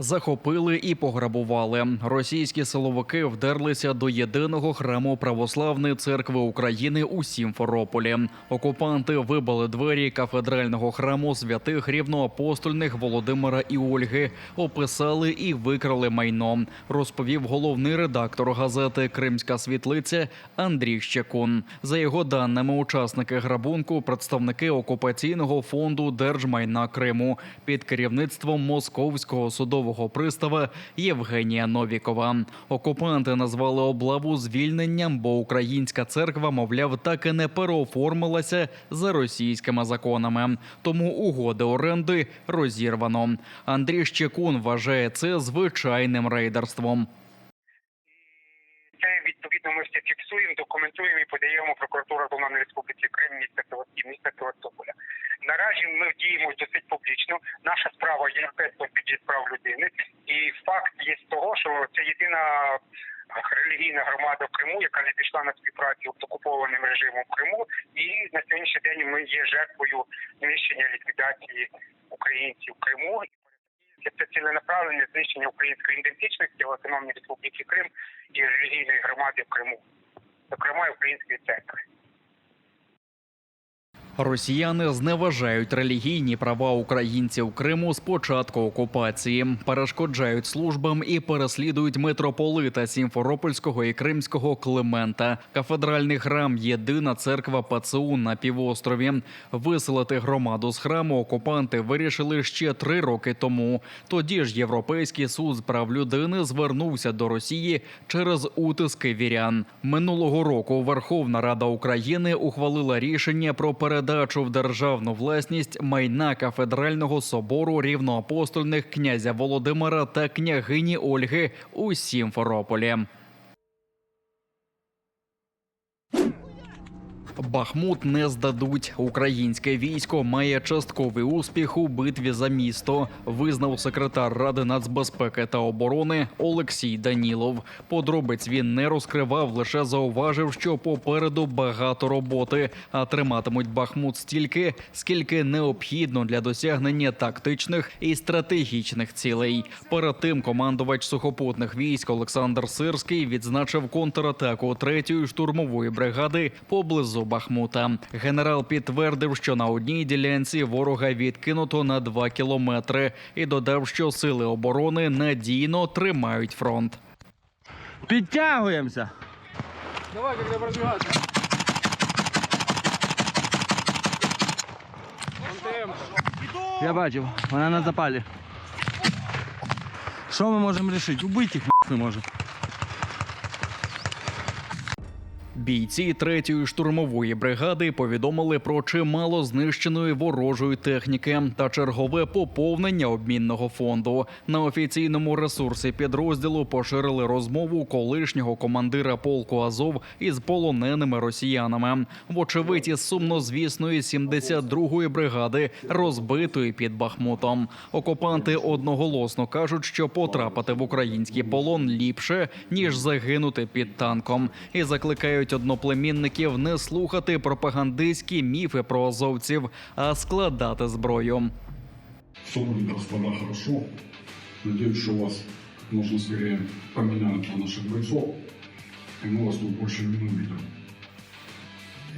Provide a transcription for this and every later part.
Захопили і пограбували. Російські силовики вдерлися до єдиного храму Православної церкви України у Сімферополі. Окупанти вибили двері кафедрального храму святих рівноапостольних Володимира і Ольги, описали і викрали майно, розповів головний редактор газети «Кримська світлиця» Андрій Щекун. За його даними, учасники грабунку – представники окупаційного фонду держмайна Криму під керівництвом Московського судового пристава Євгенія Новікова. Окупанти назвали облаву звільненням, бо українська церква, мовляв, так і не переоформилася за російськими законами. Тому угоди оренди розірвано. Андрій Щекун вважає це звичайним рейдерством. Відповідно, ми все фіксуємо, документуємо і подаємо прокуратуру Автономної Республіки Крим, міста Севастополя. Наразі ми діємо досить публічно. Наша справа є Європейського суду з прав людини. І факт є з того, що це єдина релігійна громада в Криму, яка не пішла на співпрацю з окупованим режимом в Криму. І на сьогоднішній день ми є жертвою знищення, ліквідації українців в Криму. Це ціленаправлене знищення української ідентичності в Автономній Республіці Крим і релігійної громади в Криму, зокрема Української церкви. Росіяни зневажають релігійні права українців Криму з початку окупації, перешкоджають службам і переслідують митрополита Сімферопольського і Кримського Климента. Кафедральний храм – єдина церква ПЦУ на півострові. Виселити громаду з храму окупанти вирішили ще 3 роки тому. Тоді ж Європейський суд з прав людини звернувся до Росії через утиски вірян. Минулого року Верховна Рада України ухвалила рішення про передачу в державну власність майна кафедрального собору рівноапостольних князя Володимира та княгині Ольги у Сімферополі. Бахмут не здадуть. Українське військо має частковий успіх у битві за місто, визнав секретар Ради нацбезпеки та оборони Олексій Данілов. Подробиць він не розкривав, лише зауважив, що попереду багато роботи, а триматимуть Бахмут стільки, скільки необхідно для досягнення тактичних і стратегічних цілей. Перед тим командувач сухопутних військ Олександр Сирський відзначив контратаку 3-ї штурмової бригади поблизу Бахмута. Генерал підтвердив, що на одній ділянці ворога відкинуто на 2 кілометри і додав, що сили оборони надійно тримають фронт. Підтягуємося! Давай, когда пробегаться. Я бачив, вона на запалі. Що ми можемо вирішити? Убити їх не можемо. Бійці 3-ї штурмової бригади повідомили про чимало знищеної ворожої техніки та чергове поповнення обмінного фонду. На офіційному ресурсі підрозділу поширили розмову колишнього командира полку Азов із полоненими росіянами. Вочевидь, із сумнозвісної 72-ї бригади, розбитої під Бахмутом. Окупанти одноголосно кажуть, що потрапити в український полон ліпше, ніж загинути під танком. І закликають одноплемінників не слухати пропагандистські міфи про азовців, а складати зброю. Все будет, господа, хорошо. Надеюсь, что вас можно скорее поменять на наших бойцов, и мы вас тут больше не увидим.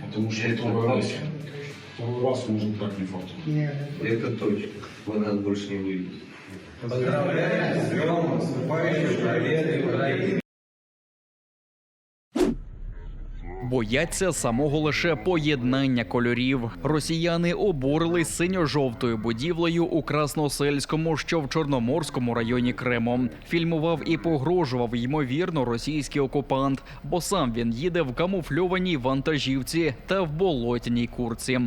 Потому что второй раз может так не факт. Это точно. Вы нас больше не увидите. Поздравляем с днем наступающей победы Украины! Бояться самого лише поєднання кольорів. Росіяни обурились синьо-жовтою будівлею у Красносельському, що в Чорноморському районі Криму. Фільмував і погрожував, ймовірно, російський окупант, бо сам він їде в камуфльованій вантажівці та в болотяній куртці.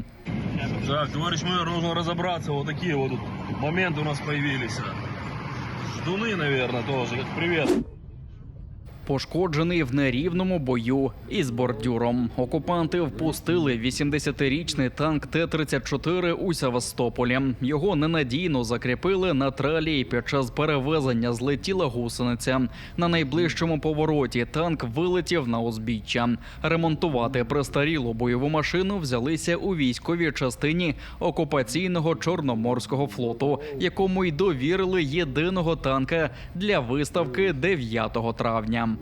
Так, товарищ майор, нужно разобраться. Вот такие вот моменты у нас появились. Ждуны, наверное, тоже. Привет. пошкоджений в нерівному бою із бордюром. Окупанти впустили 80-річний танк Т-34 у Севастополі. Його ненадійно закріпили на тралі і під час перевезення злетіла гусениця. На найближчому повороті танк вилетів на узбіччя. Ремонтувати престарілу бойову машину взялися у військовій частині окупаційного Чорноморського флоту, якому й довірили єдиного танка для виставки 9 травня.